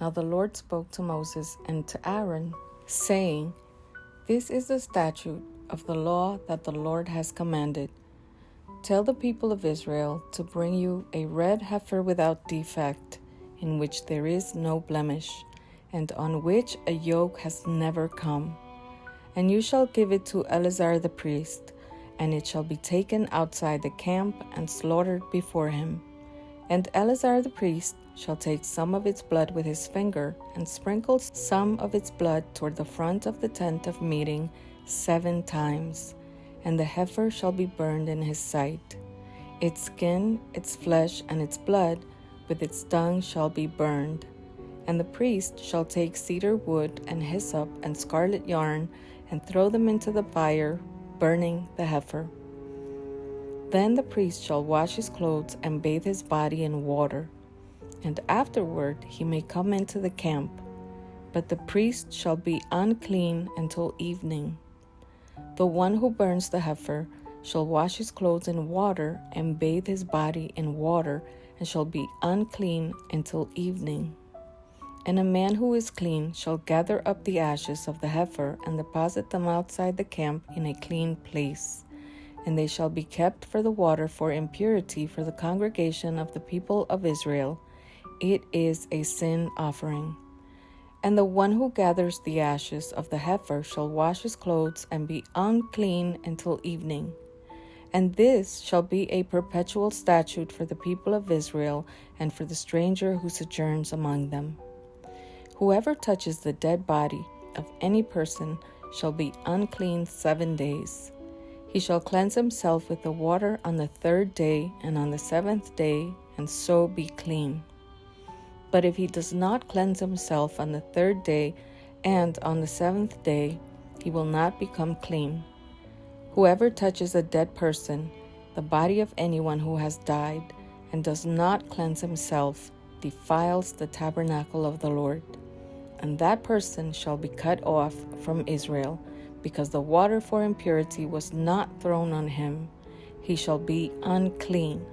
Now the Lord spoke to Moses and to Aaron, saying, This is the statute of the law that the Lord has commanded. Tell the people of Israel to bring you a red heifer without defect, in which there is no blemish, and on which a yoke has never come. And you shall give it to Eleazar the priest, and it shall be taken outside the camp and slaughtered before him. And Eleazar the priest shall take some of its blood with his finger, and sprinkle some of its blood toward the front of the tent of meeting 7 times, and the heifer shall be burned in his sight. Its skin, its flesh, and its blood, with its dung shall be burned. And the priest shall take cedar wood and hyssop and scarlet yarn, and throw them into the fire, burning the heifer. Then the priest shall wash his clothes and bathe his body in water, and afterward he may come into the camp. But the priest shall be unclean until evening. The one who burns the heifer shall wash his clothes in water and bathe his body in water, and shall be unclean until evening. And a man who is clean shall gather up the ashes of the heifer and deposit them outside the camp in a clean place. And they shall be kept for the water for impurity for the congregation of the people of Israel. It is a sin offering. And the one who gathers the ashes of the heifer shall wash his clothes and be unclean until evening. And this shall be a perpetual statute for the people of Israel and for the stranger who sojourns among them. Whoever touches the dead body of any person shall be unclean 7 days. He shall cleanse himself with the water on the 3rd day and on the 7th day, and so be clean. But if he does not cleanse himself on the 3rd day and on the 7th day, he will not become clean. Whoever touches a dead person, the body of anyone who has died, and does not cleanse himself, defiles the tabernacle of the Lord. And that person shall be cut off from Israel, because the water for impurity was not thrown on him. He shall be unclean.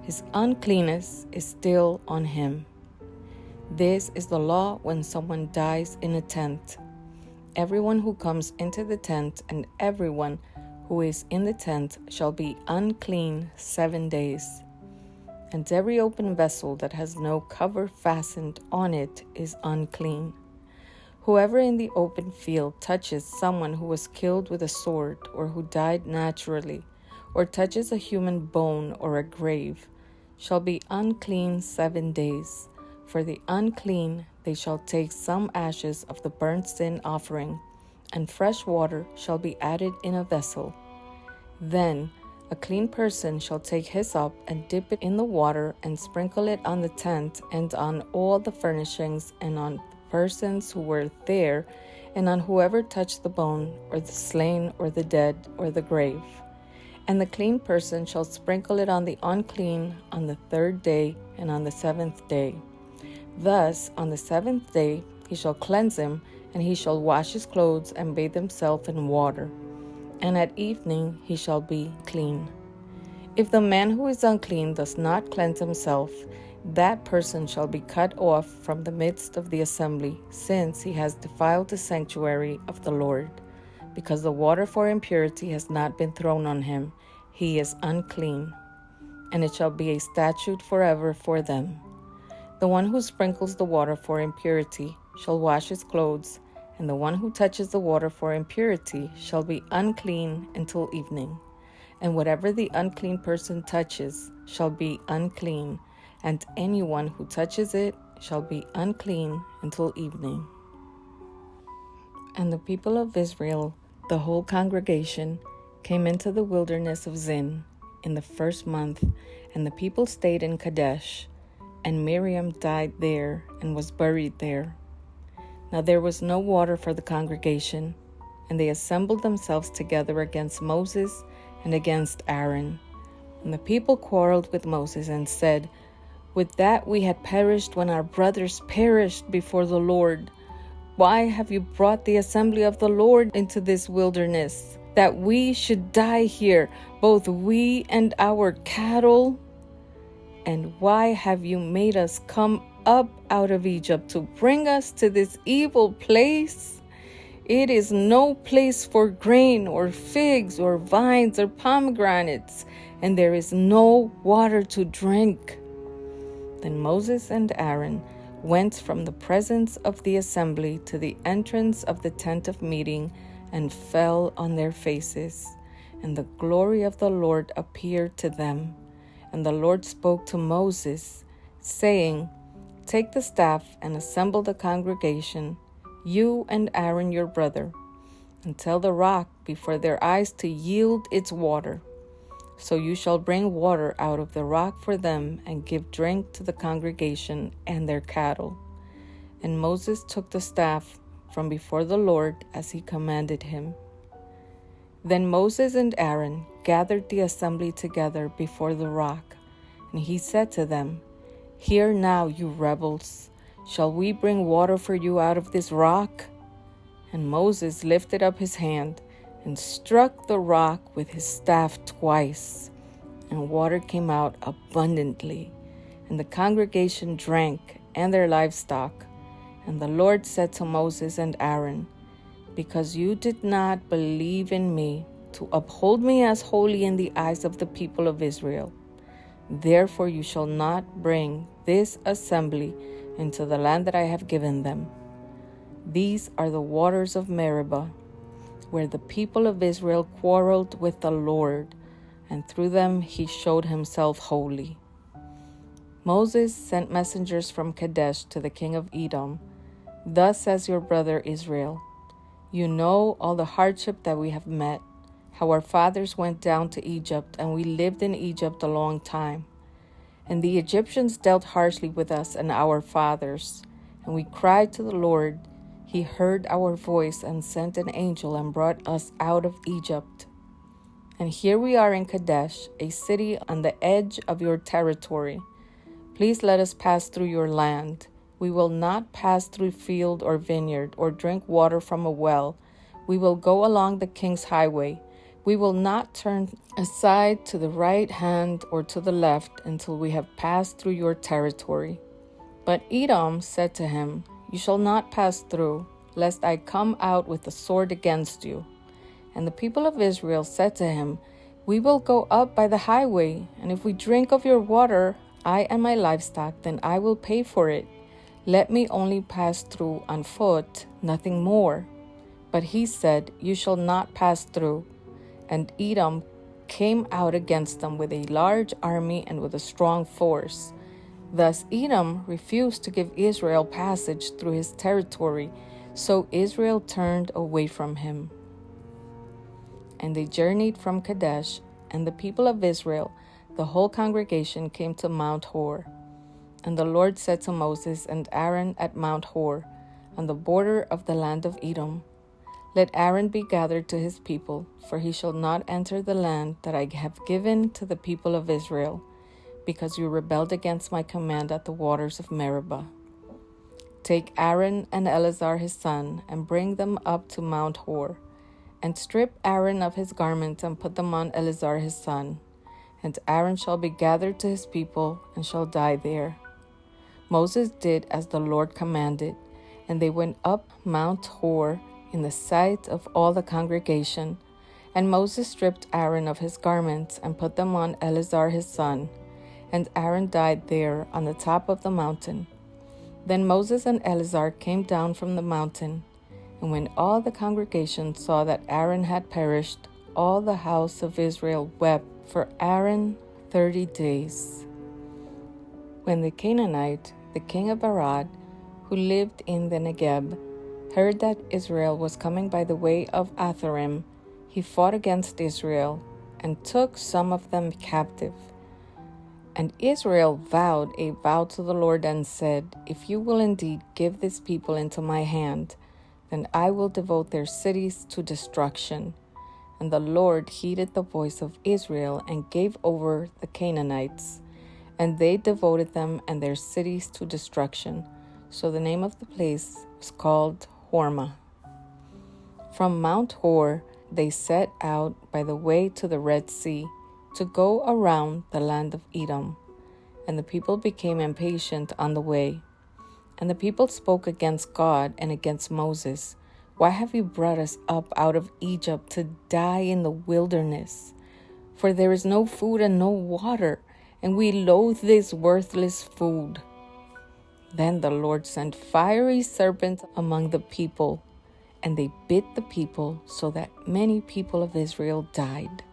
His uncleanness is still on him. This is the law when someone dies in a tent. Everyone who comes into the tent and everyone who is in the tent shall be unclean 7 days. And every open vessel that has no cover fastened on it is unclean. Whoever in the open field touches someone who was killed with a sword, or who died naturally, or touches a human bone or a grave, shall be unclean 7 days. For the unclean they shall take some ashes of the burnt sin offering, and fresh water shall be added in a vessel. Then a clean person shall take hyssop and dip it in the water, and sprinkle it on the tent and on all the furnishings, and on persons who were there, and on whoever touched the bone, or the slain, or the dead, or the grave. And the clean person shall sprinkle it on the unclean on the 3rd day and on the 7th day. Thus on the 7th day he shall cleanse him, and he shall wash his clothes and bathe himself in water. And at evening he shall be clean. If the man who is unclean does not cleanse himself, that person shall be cut off from the midst of the assembly, since he has defiled the sanctuary of the Lord. Because the water for impurity has not been thrown on him, he is unclean. And it shall be a statute forever for them. The one who sprinkles the water for impurity shall wash his clothes, and the one who touches the water for impurity shall be unclean until evening. And whatever the unclean person touches shall be unclean, and anyone who touches it shall be unclean until evening. And the people of Israel, the whole congregation, came into the wilderness of Zin in the 1st month, and the people stayed in Kadesh. And Miriam died there and was buried there. Now there was no water for the congregation, and they assembled themselves together against Moses and against Aaron. And the people quarreled with Moses and said, Would that we had perished when our brothers perished before the Lord. Why have you brought the assembly of the Lord into this wilderness, that we should die here, both we and our cattle? And why have you made us come up out of Egypt to bring us to this evil place? It is no place for grain or figs or vines or pomegranates, and there is no water to drink." Then Moses and Aaron went from the presence of the assembly to the entrance of the tent of meeting and fell on their faces. And the glory of the Lord appeared to them. And the Lord spoke to Moses, saying, "Take the staff and assemble the congregation, you and Aaron your brother, and tell the rock before their eyes to yield its water. So you shall bring water out of the rock for them and give drink to the congregation and their cattle." And Moses took the staff from before the Lord as he commanded him. Then Moses and Aaron gathered the assembly together before the rock, and he said to them, "Hear now, you rebels, shall we bring water for you out of this rock?" And Moses lifted up his hand and struck the rock with his staff twice, and water came out abundantly, and the congregation drank and their livestock. And the Lord said to Moses and Aaron, "Because you did not believe in me to uphold me as holy in the eyes of the people of Israel, therefore you shall not bring this assembly into the land that I have given them. These are the waters of Meribah, where the people of Israel quarreled with the Lord, and through them he showed himself holy." Moses sent messengers from Kadesh to the king of Edom. "Thus says your brother Israel, you know all the hardship that we have met, how our fathers went down to Egypt, and we lived in Egypt a long time. And the Egyptians dealt harshly with us and our fathers, and we cried to the Lord. He heard our voice and sent an angel and brought us out of Egypt. And here we are in Kadesh, a city on the edge of your territory. Please let us pass through your land. We will not pass through field or vineyard or drink water from a well. We will go along the king's highway. We will not turn aside to the right hand or to the left until we have passed through your territory." But Edom said to him, "You shall not pass through, lest I come out with the sword against you." And the people of Israel said to him, "We will go up by the highway, and if we drink of your water, I and my livestock, then I will pay for it. Let me only pass through on foot, nothing more." But he said, "You shall not pass through." And Edom came out against them with a large army and with a strong force. Thus Edom refused to give Israel passage through his territory, so Israel turned away from him. And they journeyed from Kadesh, and the people of Israel, the whole congregation, came to Mount Hor. And the Lord said to Moses and Aaron at Mount Hor, on the border of the land of Edom, "Let Aaron be gathered to his people, for he shall not enter the land that I have given to the people of Israel, because you rebelled against my command at the waters of Meribah. Take Aaron and Eleazar his son, and bring them up to Mount Hor, and strip Aaron of his garments and put them on Eleazar his son. And Aaron shall be gathered to his people and shall die there." Moses did as the Lord commanded, and they went up Mount Hor in the sight of all the congregation. And Moses stripped Aaron of his garments and put them on Eleazar his son, and Aaron died there on the top of the mountain. Then Moses and Eleazar came down from the mountain, and when all the congregation saw that Aaron had perished, all the house of Israel wept for Aaron 30 days. When the Canaanite, the king of Arad, who lived in the Negeb, heard that Israel was coming by the way of Atharim, he fought against Israel and took some of them captive. And Israel vowed a vow to the Lord and said, "If you will indeed give this people into my hand, then I will devote their cities to destruction." And the Lord heeded the voice of Israel and gave over the Canaanites, and they devoted them and their cities to destruction. So the name of the place was called Hormah. From Mount Hor they set out by the way to the Red Sea to go around the land of Edom. And the people became impatient on the way, And the people spoke against God and against Moses. Why have you brought us up out of Egypt to die in the wilderness? For there is no food and no water, and we loathe this worthless food. Then the Lord sent fiery serpents among the people, and they bit the people, so that many people of Israel died.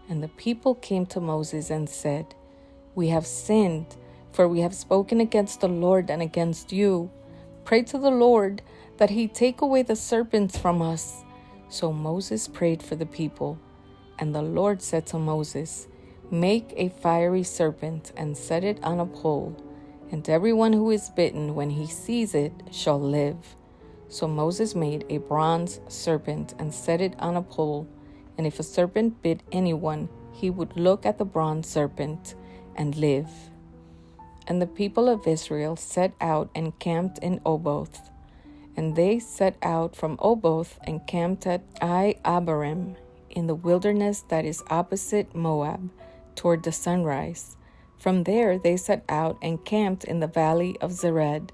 And the people came to Moses and said, We have sinned, for we have spoken against the Lord and against you. Pray to the Lord that he take away the serpents from us. So Moses prayed for the people. And the Lord said to Moses, Make a fiery serpent and set it on a pole, and everyone who is bitten when he sees it shall live. So Moses made a bronze serpent and set it on a pole, and if a serpent bit anyone, he would look at the bronze serpent and live. And the people of Israel set out and camped in Oboth. And they set out from Oboth and camped at Abarim in the wilderness that is opposite Moab, toward the sunrise. From there they set out and camped in the valley of Zered.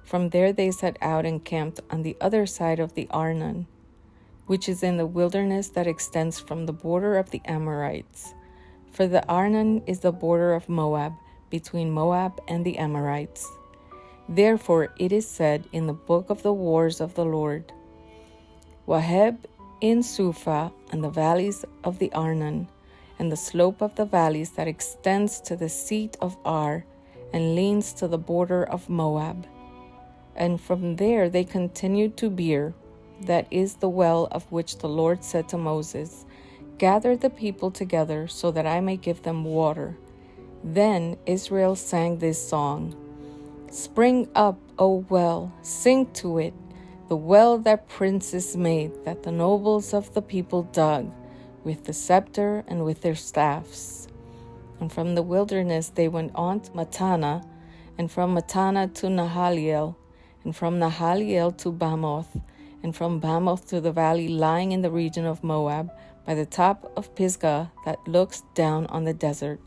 From there they set out and camped on the other side of the Arnon, which is in the wilderness that extends from the border of the Amorites. For the Arnon is the border of Moab, between Moab and the Amorites. Therefore it is said in the book of the wars of the Lord, Waheb in Suphah and the valleys of the Arnon, and the slope of the valleys that extends to the seat of Ar, and leans to the border of Moab. And from there they continued to Beer, that is the well of which the Lord said to Moses, Gather the people together so that I may give them water. Then Israel sang this song, Spring up, O well, sing to it, the well that princes made, that the nobles of the people dug, with the scepter and with their staffs. And from the wilderness they went on to Mattanah, and from Mattanah to Nahaliel, and from Nahaliel to Bamoth, and from Bamoth to the valley lying in the region of Moab, by the top of Pisgah that looks down on the desert.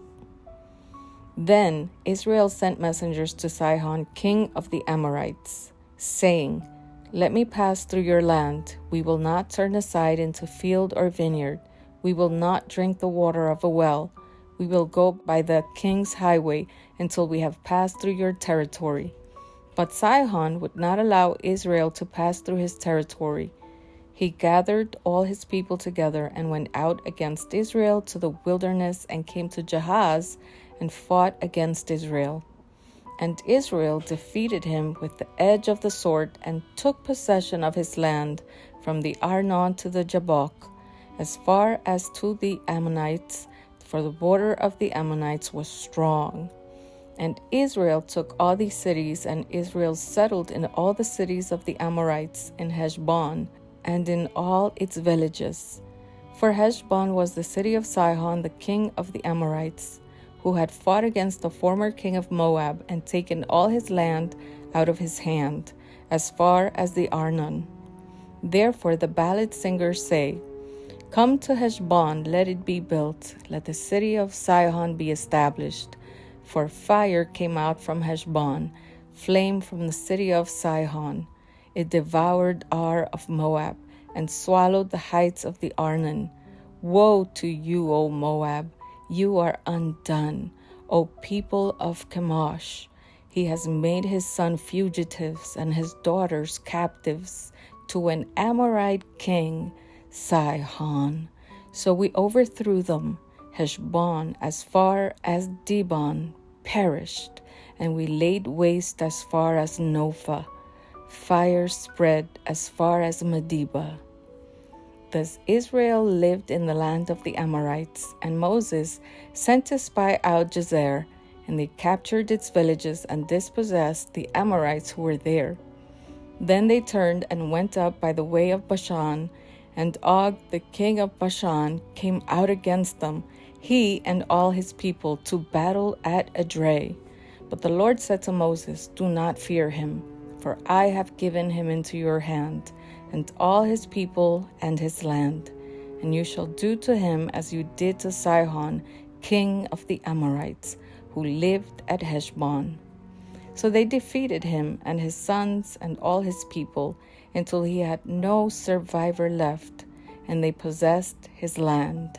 Then Israel sent messengers to Sihon, king of the Amorites, saying, Let me pass through your land. We will not turn aside into field or vineyard. We will not drink the water of a well. We will go by the king's highway until we have passed through your territory. But Sihon would not allow Israel to pass through his territory. He gathered all his people together and went out against Israel to the wilderness and came to Jahaz and fought against Israel. And Israel defeated him with the edge of the sword and took possession of his land from the Arnon to the Jabbok, as far as to the Ammonites, for the border of the Ammonites was strong. And Israel took all these cities, and Israel settled in all the cities of the Amorites in Heshbon, and in all its villages. For Heshbon was the city of Sihon, the king of the Amorites, who had fought against the former king of Moab, and taken all his land out of his hand, as far as the Arnon. Therefore the ballad singers say, Come to Heshbon, let it be built, let the city of Sihon be established. For fire came out from Heshbon, flame from the city of Sihon. It devoured Ar of Moab, and swallowed the heights of the Arnon. Woe to you, O Moab! You are undone, O people of Chemosh. He has made his son fugitives and his daughters captives to an Amorite king, Sihon. So we overthrew them. Heshbon as far as Dibon perished, and we laid waste as far as Nophah. Fire spread as far as Medeba. Thus Israel lived in the land of the Amorites, and Moses sent to spy out Jazer, and they captured its villages and dispossessed the Amorites who were there. Then they turned and went up by the way of Bashan, and Og the king of Bashan came out against them, he and all his people, to battle at Edrei. But the Lord said to Moses, Do not fear him, for I have given him into your hand, and all his people and his land. And you shall do to him as you did to Sihon, king of the Amorites, who lived at Heshbon. So they defeated him and his sons and all his people until he had no survivor left, and they possessed his land.